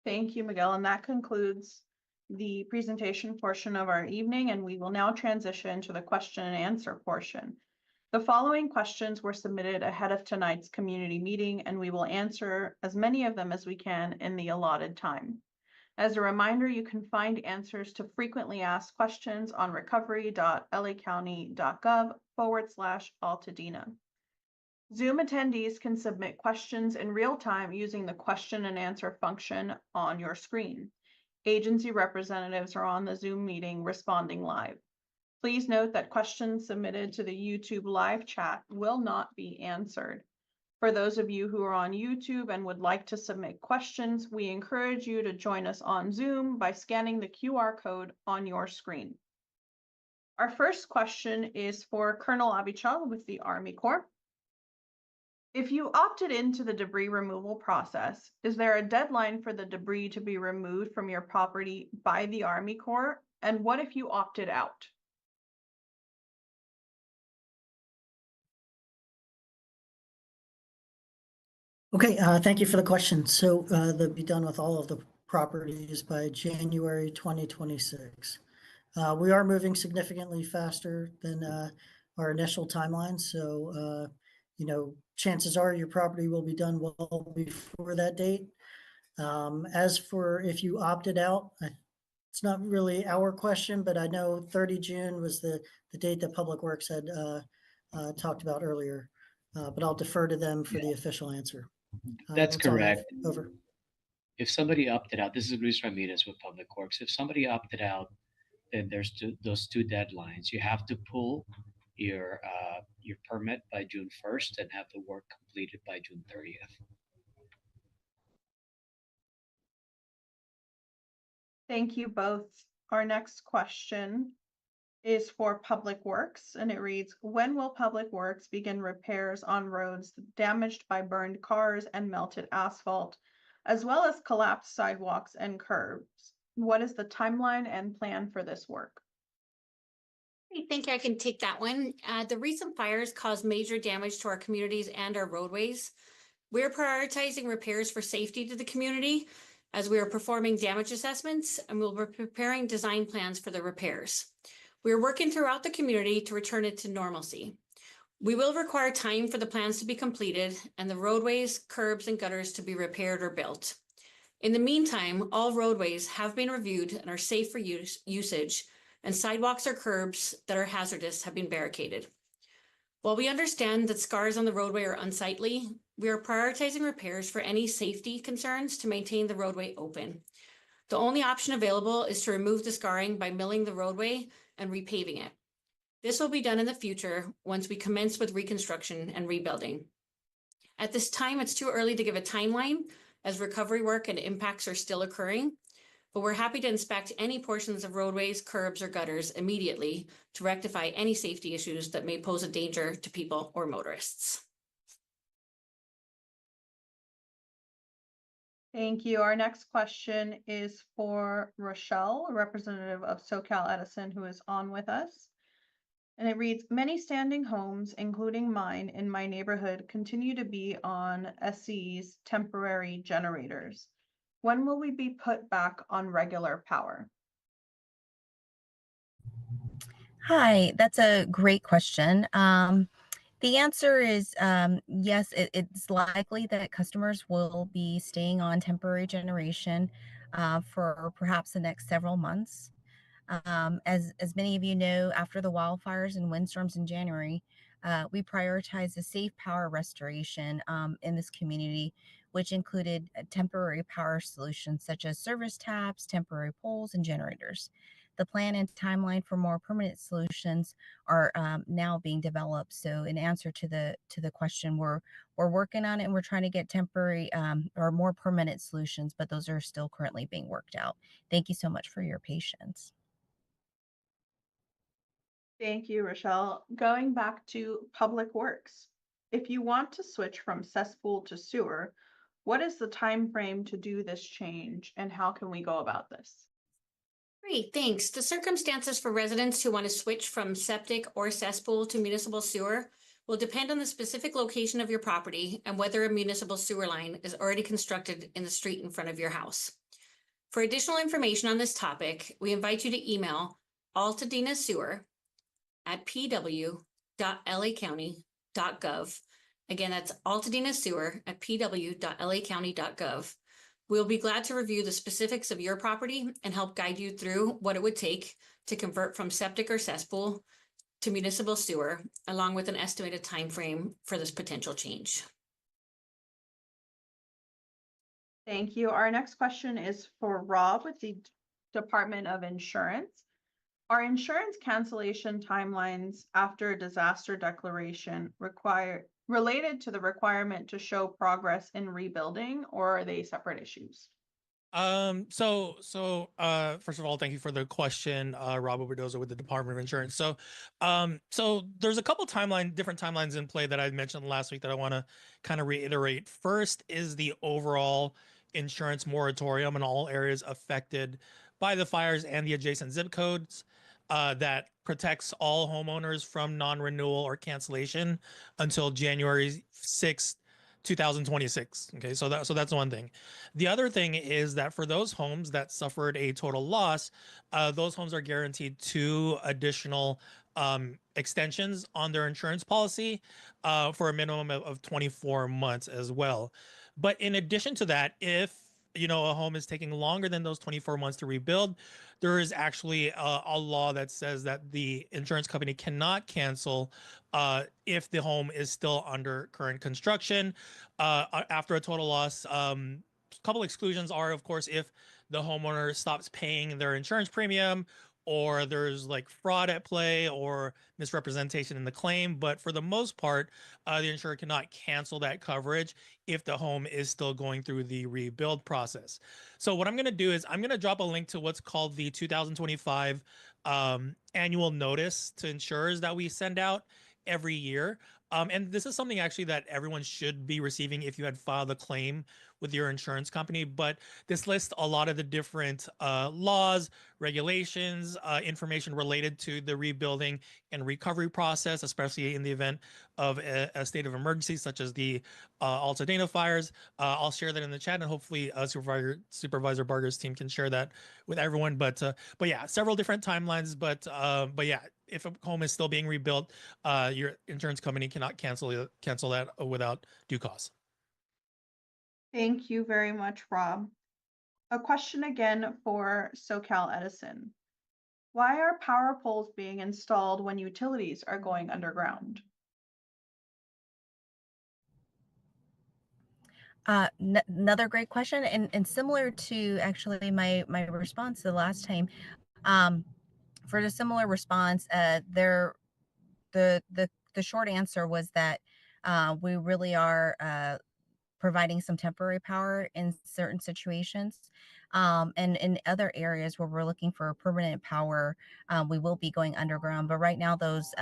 Thank you, Miguel. And that concludes the presentation portion of our evening, and we will now transition to the question and answer portion. The following questions were submitted ahead of tonight's community meeting, and we will answer as many of them as we can in the allotted time. As a reminder, you can find answers to frequently asked questions on recovery.lacounty.gov/Altadena. Zoom attendees can submit questions in real time using the question and answer function on your screen. Agency representatives are on the Zoom meeting responding live. Please note that questions submitted to the YouTube live chat will not be answered. For those of you who are on YouTube and would like to submit questions, we encourage you to join us on Zoom by scanning the QR code on your screen. Our first question is for Colonel Abichal with the Army Corps. If you opted into the debris removal process, is there a deadline for the debris to be removed from your property by the Army Corps? And what if you opted out? Okay, thank you for the question. So they'll be done with all of the properties by January 2026. We are moving significantly faster than our initial timeline. So, chances are your property will be done well before that date. As for if you opted out, it's not really our question, but I know 30 June was the date that Public Works had talked about earlier. But I'll defer to them for the official answer. That's correct. Over. If somebody opted out, this is Luis Ramirez with Public Works. If somebody opted out, then there's those two deadlines. You have to pull your permit by June 1st and have the work completed by June 30th. Thank you both. Our next question is for Public Works, and it reads, when will Public Works begin repairs on roads damaged by burned cars and melted asphalt, as well as collapsed sidewalks and curbs? What is the timeline and plan for this work? I think I can take that one. The recent fires caused major damage to our communities and our roadways. We're prioritizing repairs for safety to the community as we are performing damage assessments, and we'll be preparing design plans for the repairs. We are working throughout the community to return it to normalcy. We will require time for the plans to be completed and the roadways, curbs, and gutters to be repaired or built. In the meantime, all roadways have been reviewed and are safe for usage, and sidewalks or curbs that are hazardous have been barricaded. While we understand that scars on the roadway are unsightly, we are prioritizing repairs for any safety concerns to maintain the roadway open. The only option available is to remove the scarring by milling the roadway and repaving it. This will be done in the future once we commence with reconstruction and rebuilding. At this time, it's too early to give a timeline as recovery work and impacts are still occurring, but we're happy to inspect any portions of roadways, curbs, or gutters immediately to rectify any safety issues that may pose a danger to people or motorists. Thank you. Our next question is for Rochelle, a representative of SoCal Edison, who is on with us. And it reads, many standing homes, including mine in my neighborhood, continue to be on SCE's temporary generators. When will we be put back on regular power? Hi, that's a great question. The answer is yes, it's likely that customers will be staying on temporary generation for perhaps the next several months. As many of you know, after the wildfires and windstorms in January, we prioritized a safe power restoration in this community, which included temporary power solutions such as service taps, temporary poles, and generators. the plan and timeline for more permanent solutions are now being developed. So in answer to the question, we're working on it, and we're trying to get temporary or more permanent solutions, but those are still currently being worked out. Thank you so much for your patience. Thank you, Rochelle. Going back to Public Works. If you want to switch from cesspool to sewer, what is the time frame to do this change, and how can we go about this? Great, thanks. The circumstances for residents who want to switch from septic or cesspool to municipal sewer will depend on the specific location of your property and whether a municipal sewer line is already constructed in the street in front of your house. For additional information on this topic, we invite you to email Altadena Sewer at pw.lacounty.gov. Again, that's Altadena Sewer at pw.lacounty.gov. We'll be glad to review the specifics of your property and help guide you through what it would take to convert from septic or cesspool to municipal sewer, along with an estimated time frame for this potential change. Thank you. Our next question is for Rob with the Department of Insurance. Are insurance cancellation timelines after a disaster declaration related to the requirement to show progress in rebuilding, or are they separate issues? First of all, thank you for the question, Rob Oberdoza with the Department of Insurance. So there's a couple different timelines in play that I mentioned last week that I want to kind of reiterate. First is the overall insurance moratorium in all areas affected by the fires and the adjacent zip codes that protects all homeowners from non-renewal or cancellation until January 6th, 2026. Okay, so that's one thing. The other thing is that for those homes that suffered a total loss, those homes are guaranteed 2 additional extensions on their insurance policy for a minimum of 24 months as well. But in addition to that, if a home is taking longer than those 24 months to rebuild, there is actually a law that says that the insurance company cannot cancel if the home is still under current construction after a total loss. A couple exclusions are, of course, if the homeowner stops paying their insurance premium, or there's like fraud at play or misrepresentation in the claim. But for the most part, the insurer cannot cancel that coverage if the home is still going through the rebuild process. So what I'm going to do is I'm going to drop a link to what's called the 2025 annual notice to insurers that we send out every year. And this is something actually that everyone should be receiving if you had filed a claim with your insurance company. But this lists a lot of the different laws, regulations, information related to the rebuilding and recovery process, especially in the event of a state of emergency, such as the Altadena fires. I'll share that in the chat, and hopefully Supervisor Barger's team can share that with everyone. But yeah, several different timelines. But yeah, if a home is still being rebuilt, your insurance company cannot cancel that without due cause. Thank you very much, Rob. A question again for SoCal Edison. Why are power poles being installed when utilities are going underground? Another great question, and similar to actually my response the last time. For the similar response, the short answer was that we really are providing some temporary power in certain situations. And in other areas where we're looking for permanent power, we will be going underground. But right now, those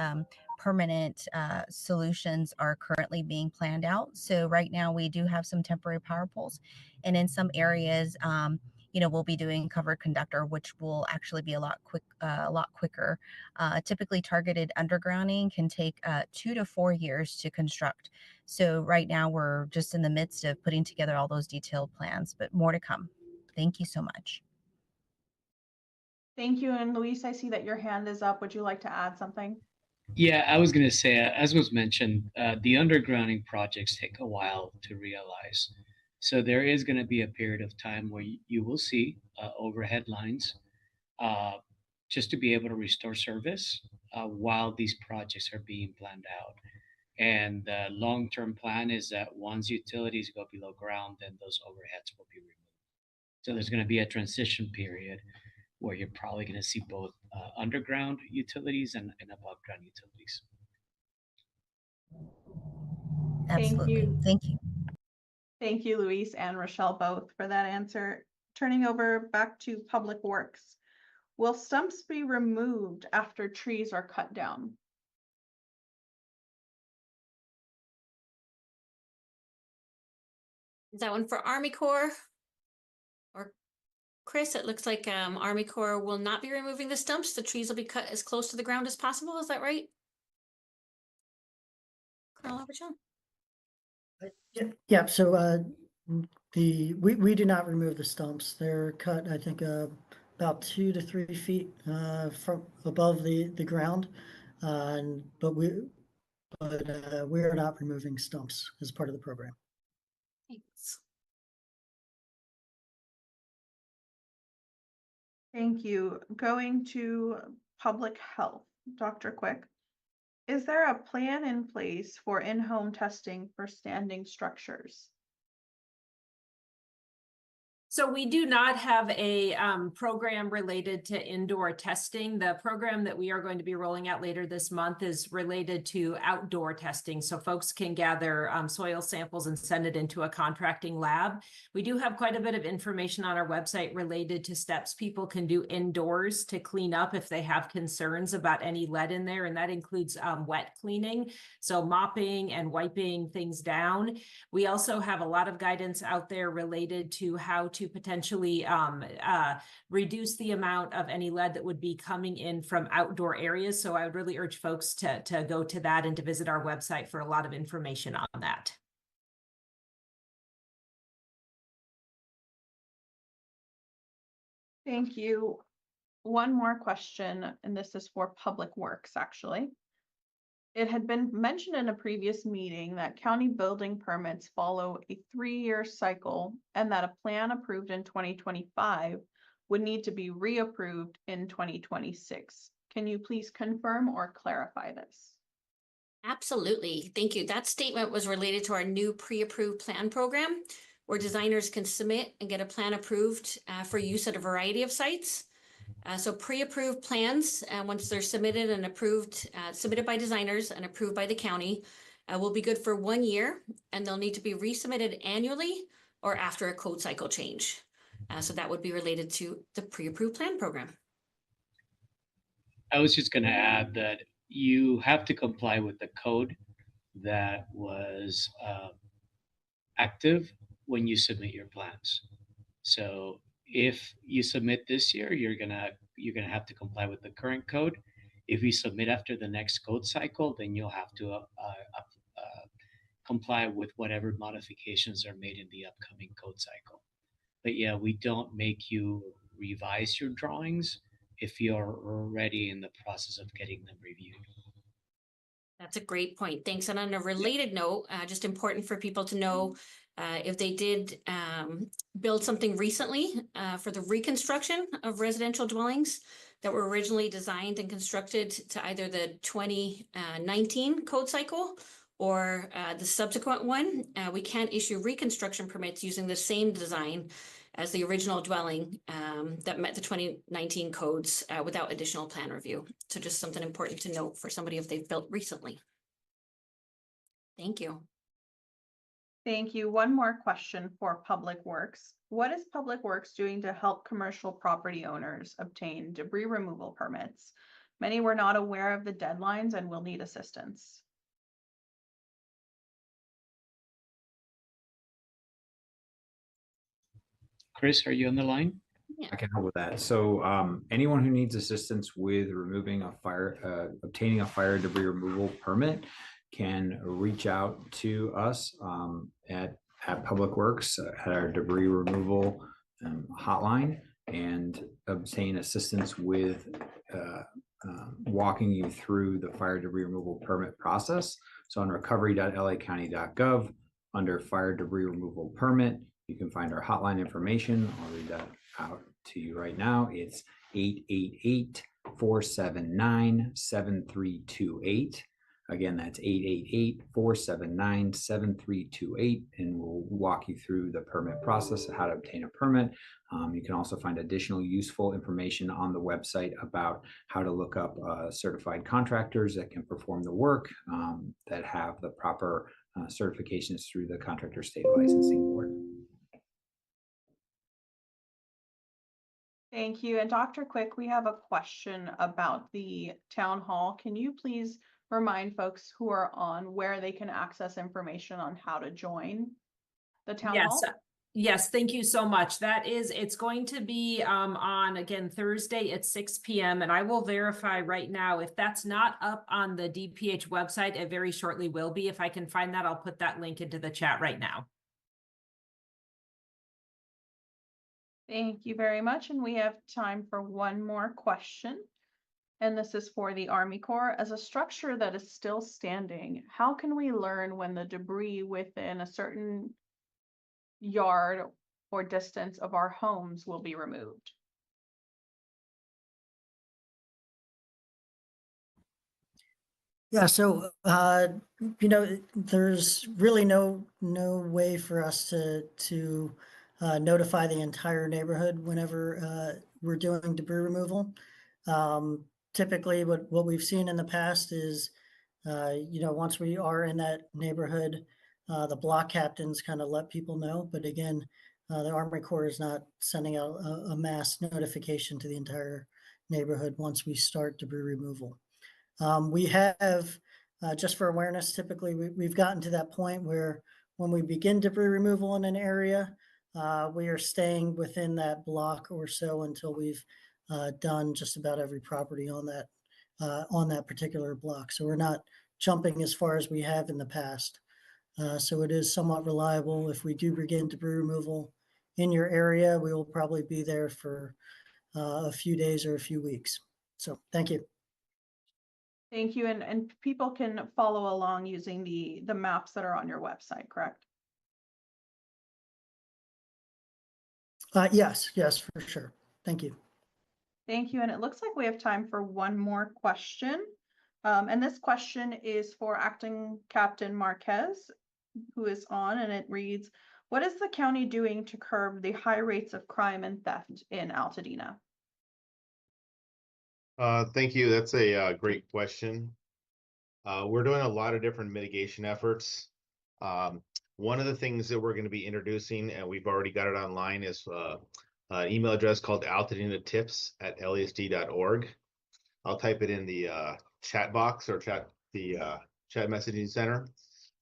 permanent solutions are currently being planned out. So right now, we do have some temporary power poles. And in some areas, we'll be doing covered conductor, which will actually be a lot quicker. Typically, targeted undergrounding can take 2 to 4 years to construct. So right now, we're just in the midst of putting together all those detailed plans, but more to come. Thank you so much. Thank you. And Luis, I see that your hand is up. Would you like to add something? Yeah, I was going to say, as was mentioned, the undergrounding projects take a while to realize. So there is going to be a period of time where you will see overhead lines just to be able to restore service while these projects are being planned out. And the long-term plan is that once utilities go below ground, then those overheads will be removed. So there's going to be a transition period where you're probably going to see both underground utilities and above ground utilities. Absolutely. Thank you. Thank you, Luis and Rochelle, both for that answer. Turning over back to Public Works. Will stumps be removed after trees are cut down? Is that one for Army Corps? Or Chris, it looks like Army Corps will not be removing the stumps. The trees will be cut as close to the ground as possible. Is that right? Colonel Auberjohn? Yeah, so we do not remove the stumps. They're cut, I think, about 2 to 3 feet from above the ground, but we are not removing stumps as part of the program. Thanks. Thank you. Going to Public Health, Dr. Quick. Is there a plan in place for in-home testing for standing structures? So we do not have a program related to indoor testing. The program that we are going to be rolling out later this month is related to outdoor testing. So folks can gather soil samples and send it into a contracting lab. We do have quite a bit of information on our website related to steps people can do indoors to clean up if they have concerns about any lead in there. And that includes wet cleaning. So mopping and wiping things down. We also have a lot of guidance out there related to how to potentially reduce the amount of any lead that would be coming in from outdoor areas. So I would really urge folks to go to that and to visit our website for a lot of information on that. Thank you. One more question, and this is for Public Works, actually. It had been mentioned in a previous meeting that county building permits follow a 3-year cycle and that a plan approved in 2025 would need to be reapproved in 2026. Can you please confirm or clarify this? Absolutely. Thank you. That statement was related to our new pre-approved plan program, where designers can submit and get a plan approved for use at a variety of sites. So pre-approved plans, once they're submitted and approved, submitted by designers and approved by the county, will be good for 1 year, and they'll need to be resubmitted annually or after a code cycle change. So that would be related to the pre-approved plan program. I was just going to add that you have to comply with the code that was active when you submit your plans. So if you submit this year, you're gonna have to comply with the current code. If you submit after the next code cycle, then you'll have to comply with whatever modifications are made in the upcoming code cycle. But yeah, we don't make you revise your drawings if you're already in the process of getting them reviewed. That's a great point. Thanks. And on a related note, just important for people to know, if they did build something recently for the reconstruction of residential dwellings that were originally designed and constructed to either the 2019 code cycle or the subsequent one, we can't issue reconstruction permits using the same design as the original dwelling that met the 2019 codes without additional plan review. So just something important to note for somebody if they've built recently. Thank you. Thank you. One more question for Public Works. What is Public Works doing to help commercial property owners obtain debris removal permits? Many were not aware of the deadlines and will need assistance. Chris, are you on the line? I can help with that. So anyone who needs assistance with removing a fire, obtaining a fire debris removal permit can reach out to us at Public Works at our debris removal hotline and obtain assistance with walking you through the fire debris removal permit process. So on recovery.lacounty.gov, under fire debris removal permit, you can find our hotline information. I'll read that out to you right now. It's 888-479-7328. Again, that's 888-479-7328, and we'll walk you through the permit process of how to obtain a permit. You can also find additional useful information on the website about how to look up certified contractors that can perform the work, that have the proper certifications through the Contractor State Licensing Board. Thank you. And Dr. Quick, we have a question about the town hall. Can you please remind folks who are on where they can access information on how to join the town hall? Yes, thank you so much. It's going to be on, again, Thursday at 6 p.m. And I will verify right now, if that's not up on the DPH website, it very shortly will be. If I can find that, I'll put that link into the chat right now. Thank you very much. And we have time for one more question. And this is for the Army Corps. As a structure that is still standing, how can we learn when the debris within a certain yard or distance of our homes will be removed? Yeah, so there's really no way for us to notify the entire neighborhood whenever we're doing debris removal. Typically, what we've seen in the past is, once we are in that neighborhood, the block captains kind of let people know. But again, the Army Corps is not sending out a mass notification to the entire neighborhood once we start debris removal. We have, just for awareness, typically we've gotten to that point where when we begin debris removal in an area, we are staying within that block or so until we've done just about every property on that particular block. So we're not jumping as far as we have in the past. So it is somewhat reliable. If we do begin debris removal in your area, we will probably be there for a few days or a few weeks. So thank you. Thank you. And people can follow along using the maps that are on your website, correct? Yes, for sure. Thank you. Thank you. And it looks like we have time for one more question. And this question is for Acting Captain Marquez, who is on, and it reads, what is the county doing to curb the high rates of crime and theft in Altadena? Thank you. That's a great question. We're doing a lot of different mitigation efforts. One of the things that we're going to be introducing, and we've already got it online, is an email address called altadena.tips@lasd.org. I'll type it in the chat box or chat messaging center.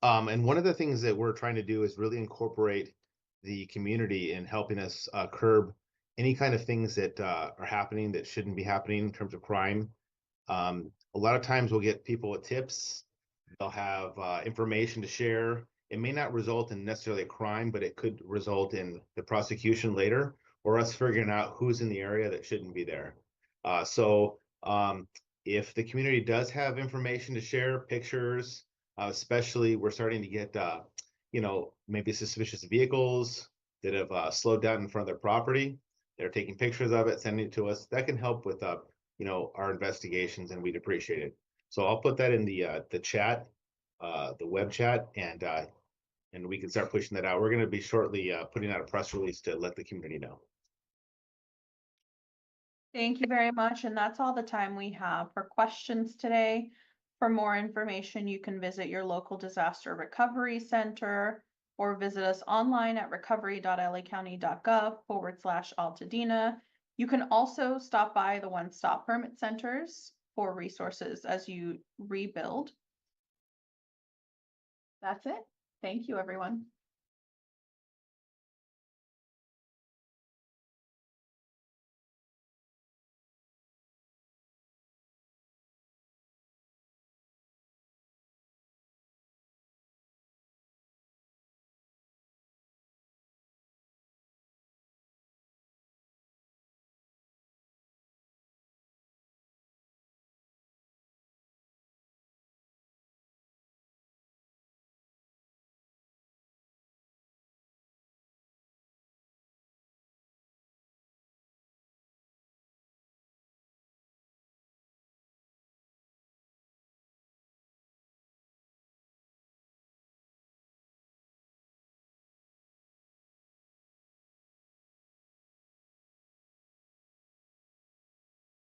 And one of the things that we're trying to do is really incorporate the community in helping us curb any kind of things that are happening that shouldn't be happening in terms of crime. A lot of times we'll get people with tips. They'll have information to share. It may not result in necessarily a crime, but it could result in the prosecution later or us figuring out who's in the area that shouldn't be there. So if the community does have information to share, pictures, especially we're starting to get, maybe suspicious vehicles that have slowed down in front of their property. They're taking pictures of it, sending it to us. That can help with, our investigations, and we'd appreciate it. So I'll put that in the chat, the web chat, and we can start pushing that out. We're going to be shortly putting out a press release to let the community know. Thank you very much. And that's all the time we have for questions today. For more information, you can visit your local disaster recovery center or visit us online at recovery.lacounty.gov/Altadena. You can also stop by the one-stop permit centers for resources as you rebuild. That's it. Thank you, everyone.